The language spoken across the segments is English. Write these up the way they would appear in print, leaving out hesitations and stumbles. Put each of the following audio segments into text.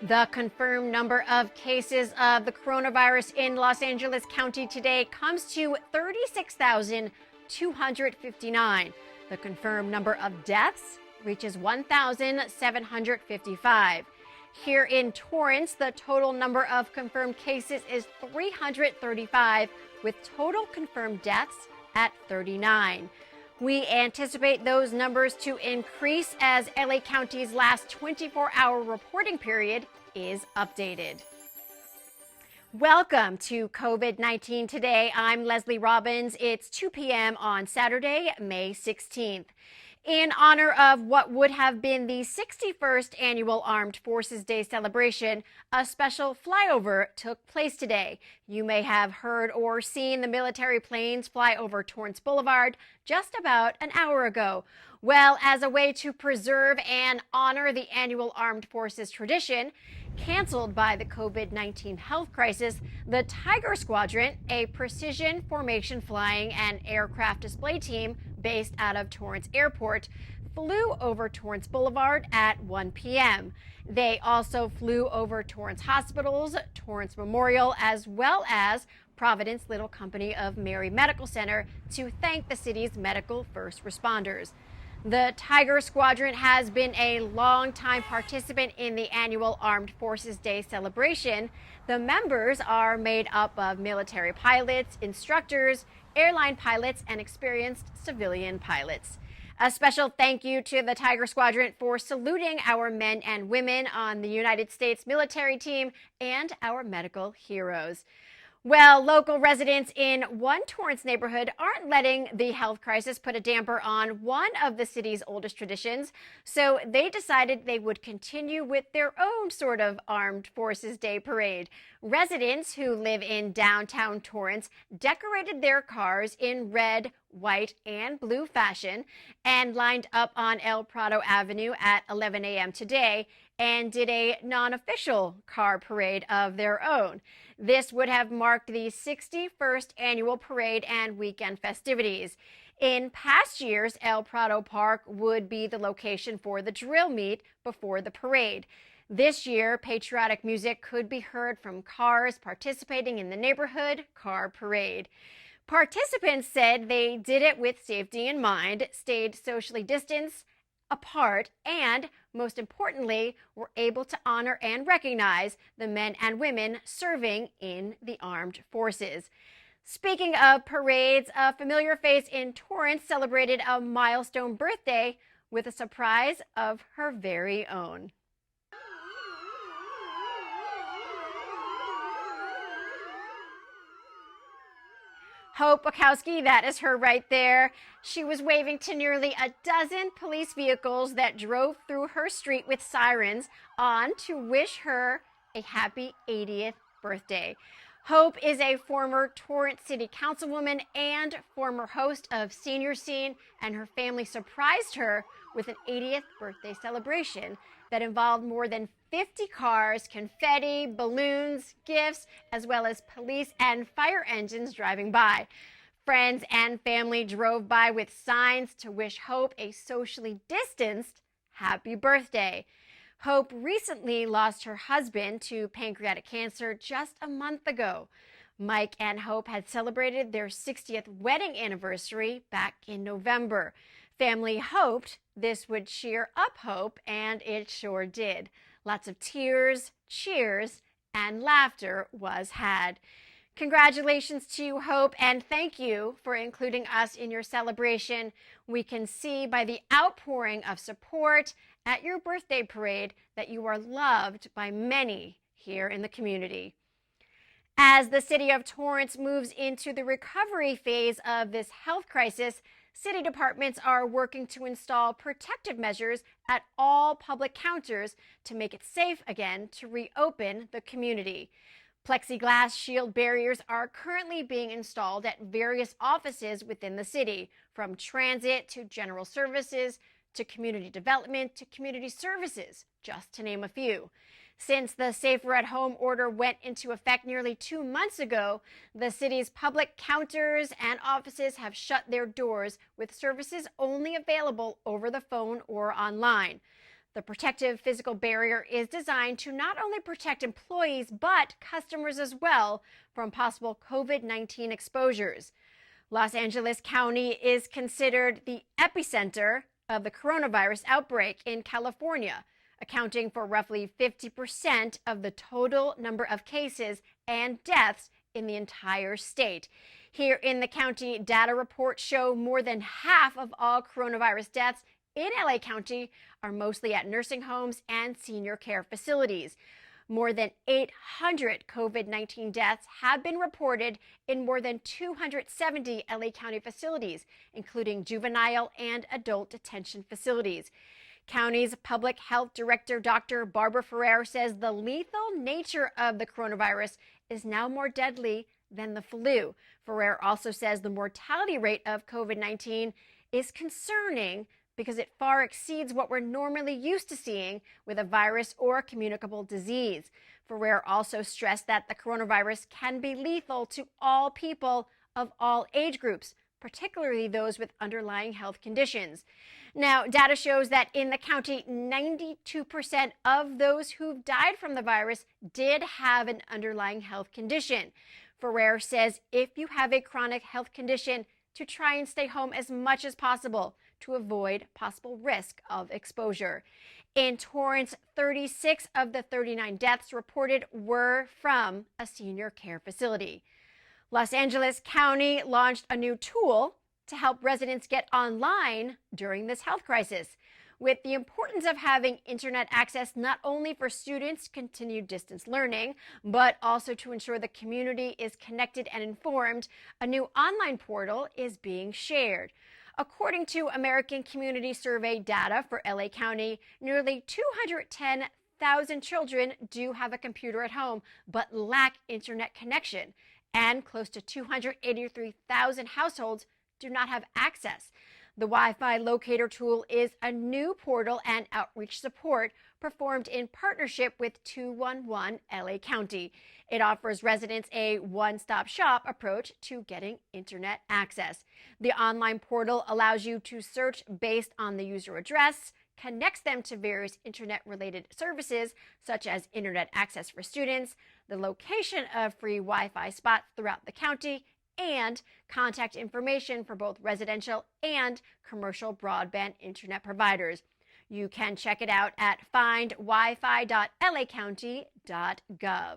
The confirmed number of cases of the coronavirus in Los Angeles County today comes to 36,259. The confirmed number of deaths reaches 1,755. Here in Torrance, the total number of confirmed cases is 335, with total confirmed deaths at 39. We anticipate those numbers to increase as LA County's last 24-hour reporting period is updated. Welcome to COVID-19 Today. I'm Leslie Robbins. It's 2 p.m. on Saturday, May 16th. In honor of what would have been the 61st annual Armed Forces Day celebration, a special flyover took place today. You may have heard or seen the military planes fly over Torrance Boulevard just about an hour ago. Well, as a way to preserve and honor the annual Armed Forces tradition, canceled by the COVID-19 health crisis, the Tiger Squadron, a precision formation flying and aircraft display team based out of Torrance Airport, flew over Torrance Boulevard at 1 p.m. They also flew over Torrance Hospitals, Torrance Memorial, as well as Providence Little Company of Mary Medical Center to thank the city's medical first responders. The Tiger Squadron has been a long-time participant in the annual Armed Forces Day celebration. The members are made up of military pilots, instructors, airline pilots, and experienced civilian pilots. A special thank you to the Tiger Squadron for saluting our men and women on the United States military team and our medical heroes. Well, local residents in one Torrance neighborhood aren't letting the health crisis put a damper on one of the city's oldest traditions, so they decided they would continue with their own sort of Armed Forces Day parade. Residents who live in downtown Torrance decorated their cars in red, white, and blue fashion and lined up on El Prado Avenue at 11 a.m. today and did a non-official car parade of their own. This would have marked the 61st annual parade and weekend festivities. In past years, El Prado Park would be the location for the drill meet before the parade. This year, patriotic music could be heard from cars participating in the neighborhood car parade. Participants said they did it with safety in mind, stayed socially distanced, apart, and most importantly, were able to honor and recognize the men and women serving in the armed forces. Speaking of parades, a familiar face in Torrance celebrated a milestone birthday with a surprise of her very own. Hope Bukowski, that is her right there. She was waving to nearly a dozen police vehicles that drove through her street with sirens on to wish her a happy 80th birthday. Hope is a former Torrance City Councilwoman and former host of Senior Scene, and her family surprised her with an 80th birthday celebration that involved more than 50 cars, confetti, balloons, gifts, as well as police and fire engines driving by. Friends and family drove by with signs to wish Hope a socially distanced happy birthday. Hope recently lost her husband to pancreatic cancer just a month ago. Mike and Hope had celebrated their 60th wedding anniversary back in November. Family hoped this would cheer up Hope, and it sure did. Lots of tears, cheers, and laughter was had. Congratulations to you, Hope, and thank you for including us in your celebration. We can see by the outpouring of support at your birthday parade that you are loved by many here in the community. As the city of Torrance moves into the recovery phase of this health crisis, city departments are working to install protective measures at all public counters to make it safe again to reopen the community. Plexiglass shield barriers are currently being installed at various offices within the city, from transit to general services to community development to community services, just to name a few. Since the Safer at Home order went into effect nearly 2 months ago, the city's public counters and offices have shut their doors, with services only available over the phone or online. The protective physical barrier is designed to not only protect employees, but customers as well from possible COVID-19 exposures. Los Angeles County is considered the epicenter of the coronavirus outbreak in California, accounting for roughly 50% of the total number of cases and deaths in the entire state. Here in the county, data reports show more than half of all coronavirus deaths in LA County are mostly at nursing homes and senior care facilities. More than 800 COVID-19 deaths have been reported in more than 270 LA County facilities, including juvenile and adult detention facilities. County's public health director, Dr. Barbara Ferrer, says the lethal nature of the coronavirus is now more deadly than the flu. Ferrer also says the mortality rate of COVID-19 is concerning because it far exceeds what we're normally used to seeing with a virus or communicable disease. Ferrer also stressed that the coronavirus can be lethal to all people of all age groups, particularly those with underlying health conditions. Now, data shows that in the county, 92% of those who've died from the virus did have an underlying health condition. Ferrer says if you have a chronic health condition, to try and stay home as much as possible to avoid possible risk of exposure. In Torrance, 36 of the 39 deaths reported were from a senior care facility. Los Angeles County launched a new tool to help residents get online during this health crisis, with the importance of having internet access not only for students to continue distance learning, but also to ensure the community is connected and informed. A new online portal is being shared. According to American Community Survey data for LA County, nearly 210,000 children do have a computer at home, but lack internet connection, and close to 283,000 households do not have access. The Wi-Fi Locator tool is a new portal and outreach support performed in partnership with 211 LA County. It offers residents a one-stop shop approach to getting internet access. The online portal allows you to search based on the user address, connects them to various internet-related services, such as internet access for students, the location of free Wi-Fi spots throughout the county, and contact information for both residential and commercial broadband internet providers. You can check it out at findwifi.lacounty.gov.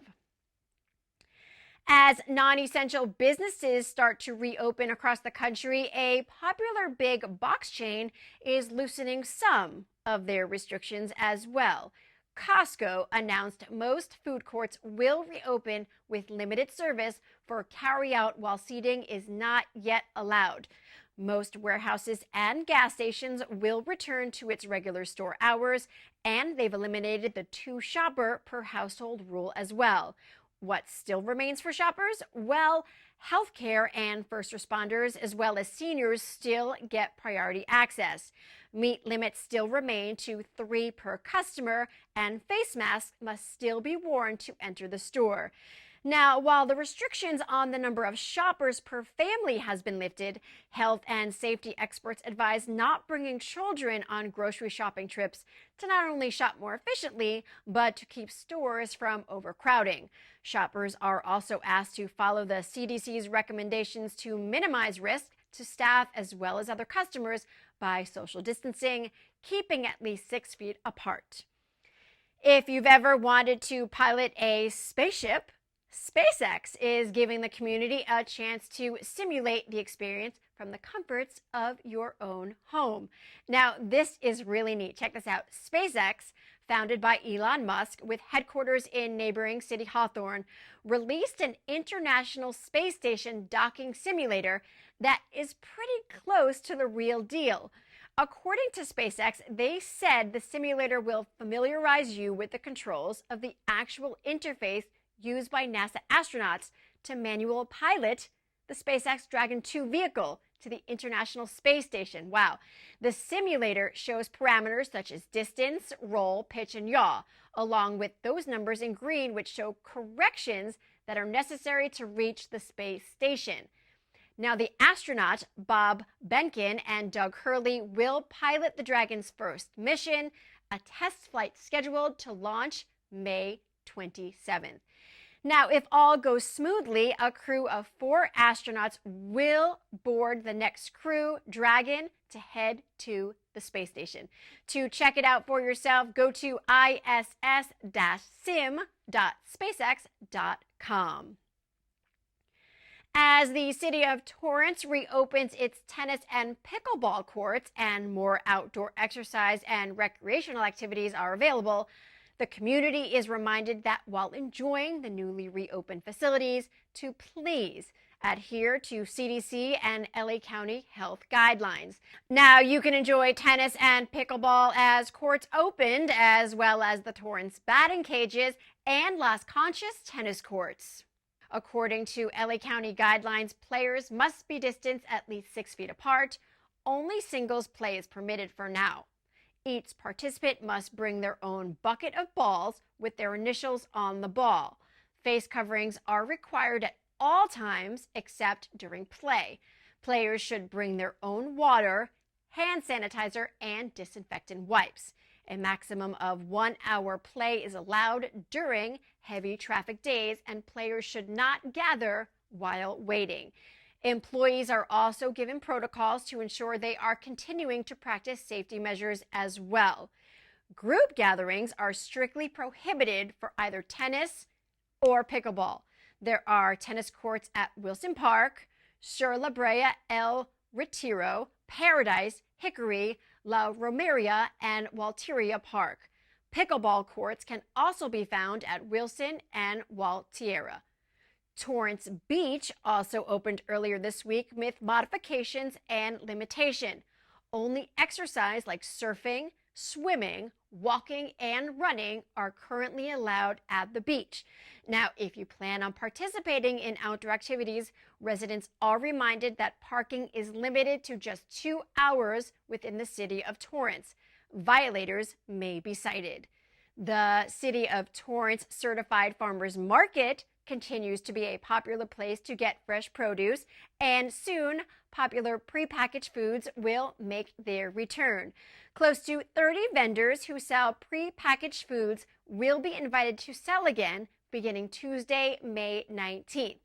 As non-essential businesses start to reopen across the country, a popular big box chain is loosening some of their restrictions as well. Costco announced most food courts will reopen with limited service for carry-out while seating is not yet allowed. Most warehouses and gas stations will return to its regular store hours, and they've eliminated the 2-shopper per household rule as well. What still remains for shoppers? Well, healthcare and first responders, as well as seniors, still get priority access. Meat limits still remain to 3 per customer, and face masks must still be worn to enter the store. Now, while the restrictions on the number of shoppers per family has been lifted, health and safety experts advise not bringing children on grocery shopping trips to not only shop more efficiently, but to keep stores from overcrowding. Shoppers are also asked to follow the CDC's recommendations to minimize risk to staff as well as other customers by social distancing, keeping at least 6 feet apart. If you've ever wanted to pilot a spaceship, SpaceX is giving the community a chance to simulate the experience from the comforts of your own home. Now, this is really neat. Check this out. SpaceX, founded by Elon Musk with headquarters in neighboring City Hawthorne, released an International Space Station docking simulator that is pretty close to the real deal. According to SpaceX, they said the simulator will familiarize you with the controls of the actual interface used by NASA astronauts to manual pilot the SpaceX Dragon 2 vehicle to the International Space Station. Wow. The simulator shows parameters such as distance, roll, pitch, and yaw, along with those numbers in green, which show corrections that are necessary to reach the space station. Now, the astronaut Bob Behnken and Doug Hurley will pilot the Dragon's first mission, a test flight scheduled to launch May 27th. Now, if all goes smoothly, a crew of 4 astronauts will board the next Crew Dragon to head to the space station. To check it out for yourself, go to iss-sim.spacex.com. As the city of Torrance reopens its tennis and pickleball courts and more outdoor exercise and recreational activities are available, the community is reminded that while enjoying the newly reopened facilities, to please adhere to CDC and LA County health guidelines. Now you can enjoy tennis and pickleball as courts opened, as well as the Torrance batting cages and Las Conchas tennis courts. According to LA County guidelines, players must be distanced at least 6 feet apart. Only singles play is permitted for now. Each participant must bring their own bucket of balls with their initials on the ball. Face coverings are required at all times except during play. Players should bring their own water, hand sanitizer, and disinfectant wipes. A maximum of 1 hour play is allowed during heavy traffic days, and players should not gather while waiting. Employees are also given protocols to ensure they are continuing to practice safety measures as well. Group gatherings are strictly prohibited for either tennis or pickleball. There are tennis courts at Wilson Park, Sur La Brea, El Retiro, Paradise, Hickory, La Romeria, and Walteria Park. Pickleball courts can also be found at Wilson and Walteria. Torrance Beach also opened earlier this week with modifications and limitation. Only exercise like surfing, swimming, walking, and running are currently allowed at the beach. Now, if you plan on participating in outdoor activities, residents are reminded that parking is limited to just 2 hours within the city of Torrance. Violators may be cited. The City of Torrance Certified Farmers Market continues to be a popular place to get fresh produce, and soon popular prepackaged foods will make their return. Close to 30 vendors who sell prepackaged foods will be invited to sell again beginning Tuesday, May 19th.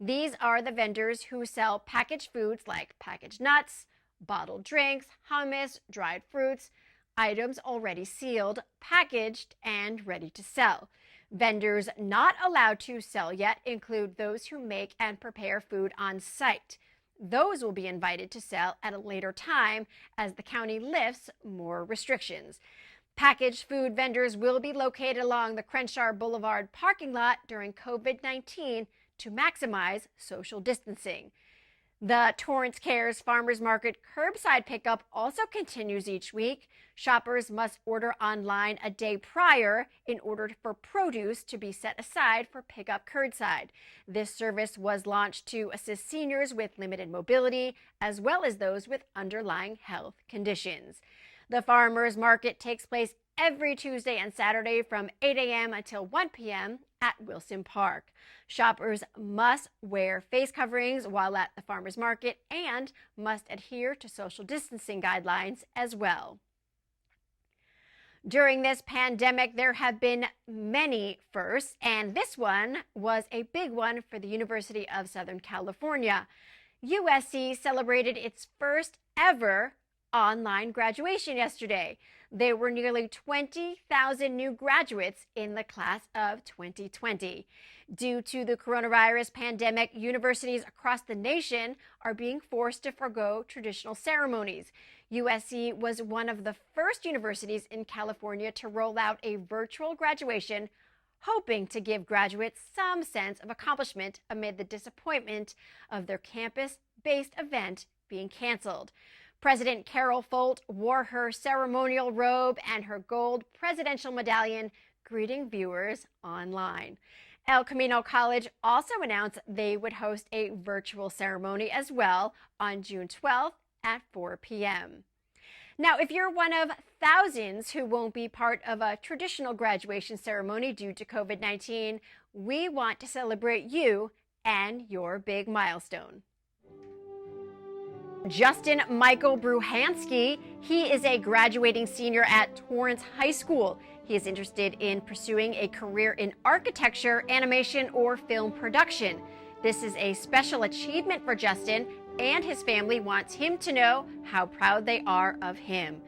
These are the vendors who sell packaged foods like packaged nuts, bottled drinks, hummus, dried fruits, items already sealed, packaged, and ready to sell. Vendors not allowed to sell yet include those who make and prepare food on site. Those will be invited to sell at a later time as the county lifts more restrictions. Packaged food vendors will be located along the Crenshaw Boulevard parking lot during COVID-19 to maximize social distancing. The Torrance Cares Farmers Market curbside pickup also continues each week. Shoppers must order online a day prior in order for produce to be set aside for pickup curbside. This service was launched to assist seniors with limited mobility, as well as those with underlying health conditions. The Farmers Market takes place every Tuesday and Saturday from 8 a.m. until 1 p.m. at Wilson Park. Shoppers must wear face coverings while at the farmers market and must adhere to social distancing guidelines as well. During this pandemic, there have been many firsts, and this one was a big one for the University of Southern California. USC celebrated its first ever online graduation yesterday. There were nearly 20,000 new graduates in the class of 2020. Due to the coronavirus pandemic, universities across the nation are being forced to forgo traditional ceremonies. USC was one of the first universities in California to roll out a virtual graduation, hoping to give graduates some sense of accomplishment amid the disappointment of their campus-based event being canceled. President Carol Folt wore her ceremonial robe and her gold presidential medallion, greeting viewers online. El Camino College also announced they would host a virtual ceremony as well on June 12th at 4 p.m. Now, if you're one of thousands who won't be part of a traditional graduation ceremony due to COVID-19, we want to celebrate you and your big milestone. Justin Michael Bruhansky. He is a graduating senior at Torrance High School. He is interested in pursuing a career in architecture, animation, or film production. This is a special achievement for Justin, and his family wants him to know how proud they are of him.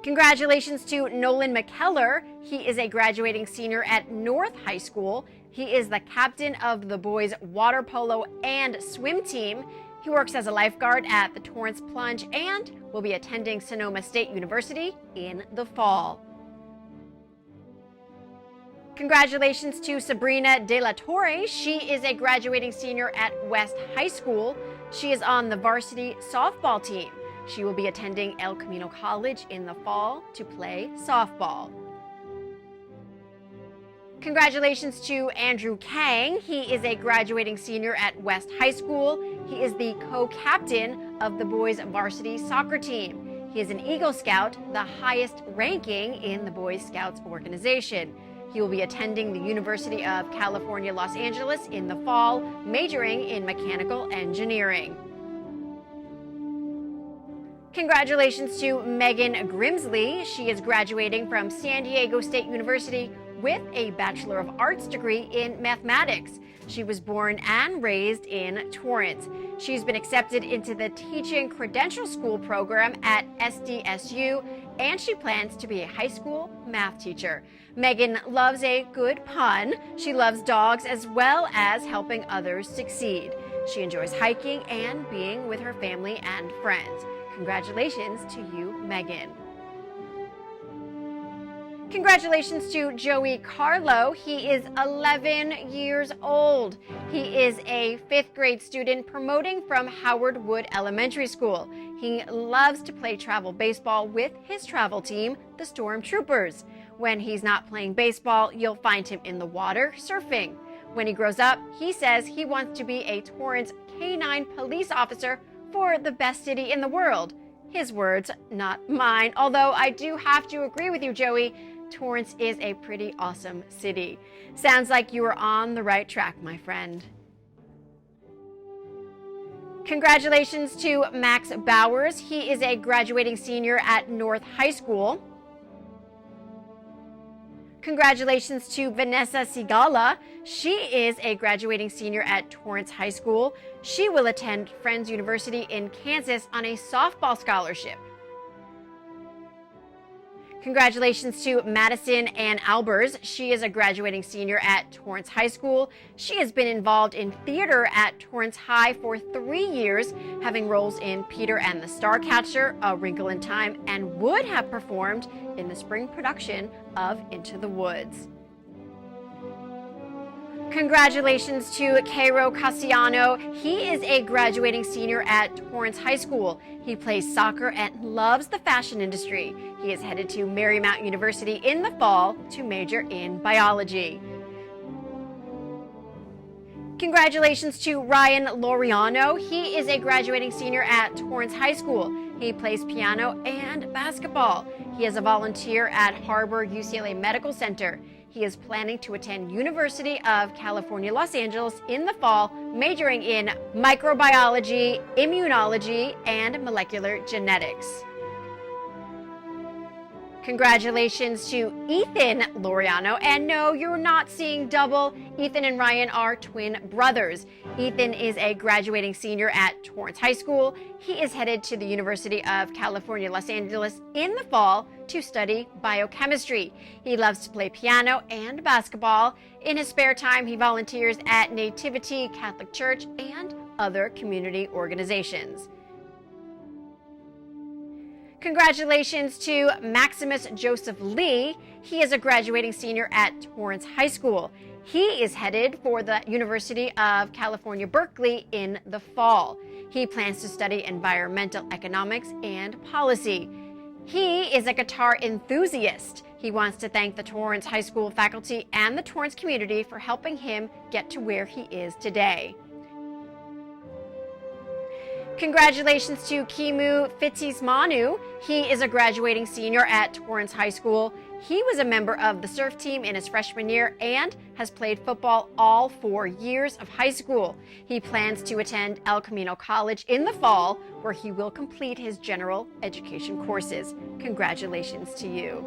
Congratulations to Nolan McKellar. He is a graduating senior at North High School. He is the captain of the boys' water polo and swim team. He works as a lifeguard at the Torrance Plunge and will be attending Sonoma State University in the fall. Congratulations to Sabrina De La Torre. She is a graduating senior at West High School. She is on the varsity softball team. She will be attending El Camino College in the fall to play softball. Congratulations to Andrew Kang. He is a graduating senior at West High School. He is the co-captain of the boys' varsity soccer team. He is an Eagle Scout, the highest ranking in the Boy Scouts organization. He will be attending the University of California, Los Angeles in the fall, majoring in mechanical engineering. Congratulations to Megan Grimsley. She is graduating from San Diego State University with a Bachelor of Arts degree in mathematics. She was born and raised in Torrance. She's been accepted into the Teaching Credential School program at SDSU, and she plans to be a high school math teacher. Megan loves a good pun. She loves dogs as well as helping others succeed. She enjoys hiking and being with her family and friends. Congratulations to you, Megan. Congratulations to Joey Carlo. He is 11 years old. He is a 5th grade student promoting from Howard Wood Elementary School. He loves to play travel baseball with his travel team, the Stormtroopers. When he's not playing baseball, you'll find him in the water surfing. When he grows up, he says he wants to be a Torrance K-9 police officer for the best city in the world. His words, not mine, although I do have to agree with you, Joey. Torrance is a pretty awesome city. Sounds like you are on the right track, my friend. Congratulations to Max Bowers. He is a graduating senior at North High School. Congratulations to Vanessa Sigala. She is a graduating senior at Torrance High School. She will attend Friends University in Kansas on a softball scholarship. Congratulations to Madison Ann Albers. She is a graduating senior at Torrance High School. She has been involved in theater at Torrance High for 3 years, having roles in Peter and the Starcatcher, A Wrinkle in Time, and would have performed in the spring production of Into the Woods. Congratulations to Cairo Cassiano. He is a graduating senior at Torrance High School. He plays soccer and loves the fashion industry. He is headed to Marymount University in the fall to major in biology. Congratulations to Ryan Laureano. He is a graduating senior at Torrance High School. He plays piano and basketball. He is a volunteer at Harbor UCLA Medical Center. He is planning to attend University of California, Los Angeles in the fall, majoring in microbiology, immunology, and molecular genetics. Congratulations to Ethan Laureano. And no, you're not seeing double. Ethan and Ryan are twin brothers. Ethan is a graduating senior at Torrance High School. He is headed to the University of California, Los Angeles in the fall to study biochemistry. He loves to play piano and basketball. In his spare time, he volunteers at Nativity Catholic Church and other community organizations. Congratulations to Maximus Joseph Lee. He is a graduating senior at Torrance High School. He is headed for the University of California, Berkeley in the fall. He plans to study environmental economics and policy. He is a guitar enthusiast. He wants to thank the Torrance High School faculty and the Torrance community for helping him get to where he is today. Congratulations to Kimu Fitzismanu. He is a graduating senior at Torrance High School. He was a member of the surf team in his freshman year and has played football all 4 years of high school. He plans to attend El Camino College in the fall, where he will complete his general education courses. Congratulations to you.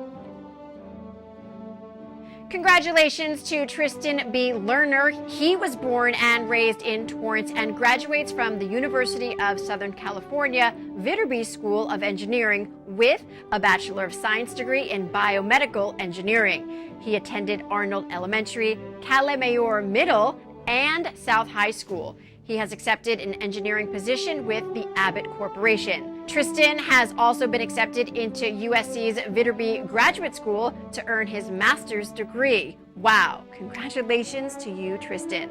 Congratulations to Tristan B. Lerner. He was born and raised in Torrance and graduates from the University of Southern California Viterbi School of Engineering with a Bachelor of Science degree in Biomedical Engineering. He attended Arnold Elementary, Calle Mayor Middle, and South High School. He has accepted an engineering position with the Abbott Corporation. Tristan has also been accepted into USC's Viterbi Graduate School to earn his master's degree. Wow, congratulations to you, Tristan.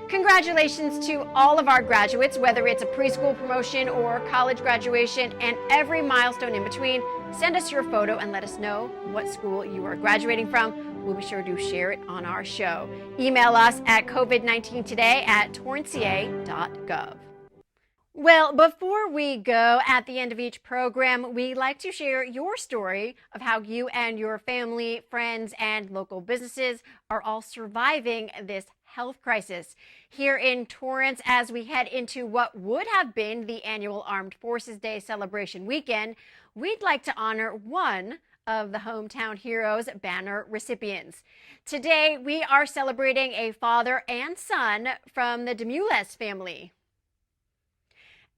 Congratulations to all of our graduates, whether it's a preschool promotion or college graduation and every milestone in between. Send us your photo and let us know what school you are graduating from. We'll be sure to share it on our show. Email us at covid19today@torranceca.gov. Well, before we go, at the end of each program, we like to share your story of how you and your family, friends, and local businesses are all surviving this health crisis. Here in Torrance, as we head into what would have been the annual Armed Forces Day celebration weekend, we'd like to honor one of the Hometown Heroes banner recipients. Today, we are celebrating a father and son from the Demulez family.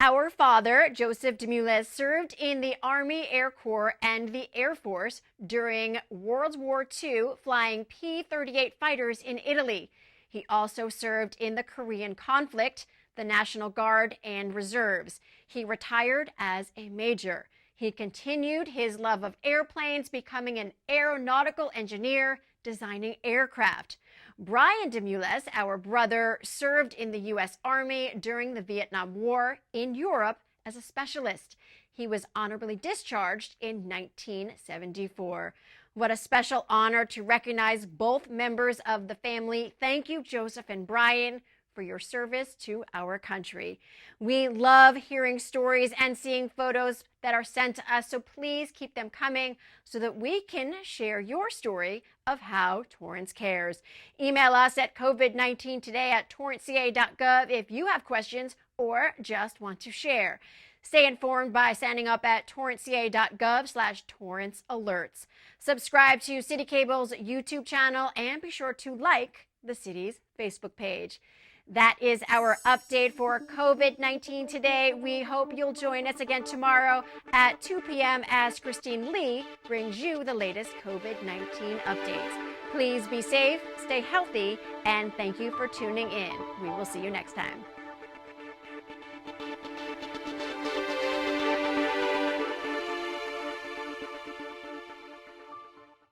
Our father, Joseph Demulez, served in the Army, Air Corps, and the Air Force during World War II, flying P-38 fighters in Italy. He also served in the Korean conflict, the National Guard, and reserves. He retired as a major. He continued his love of airplanes, becoming an aeronautical engineer, designing aircraft. Brian Demulez, our brother, served in the U.S. Army during the Vietnam War in Europe as a specialist. He was honorably discharged in 1974. What a special honor to recognize both members of the family. Thank you, Joseph and Brian, for your service to our country. We love hearing stories and seeing photos that are sent to us, so please keep them coming so that we can share your story of how Torrance cares. Email us at covid19today@torranceca.gov if you have questions or just want to share. Stay informed by signing up at torranceca.gov/Torrance Alerts. Subscribe to City Cable's YouTube channel and be sure to like the city's Facebook page. That is our update for COVID-19 today. We hope you'll join us again tomorrow at 2 p.m. as Christine Lee brings you the latest COVID-19 updates. Please be safe, stay healthy, and thank you for tuning in. We will see you next time.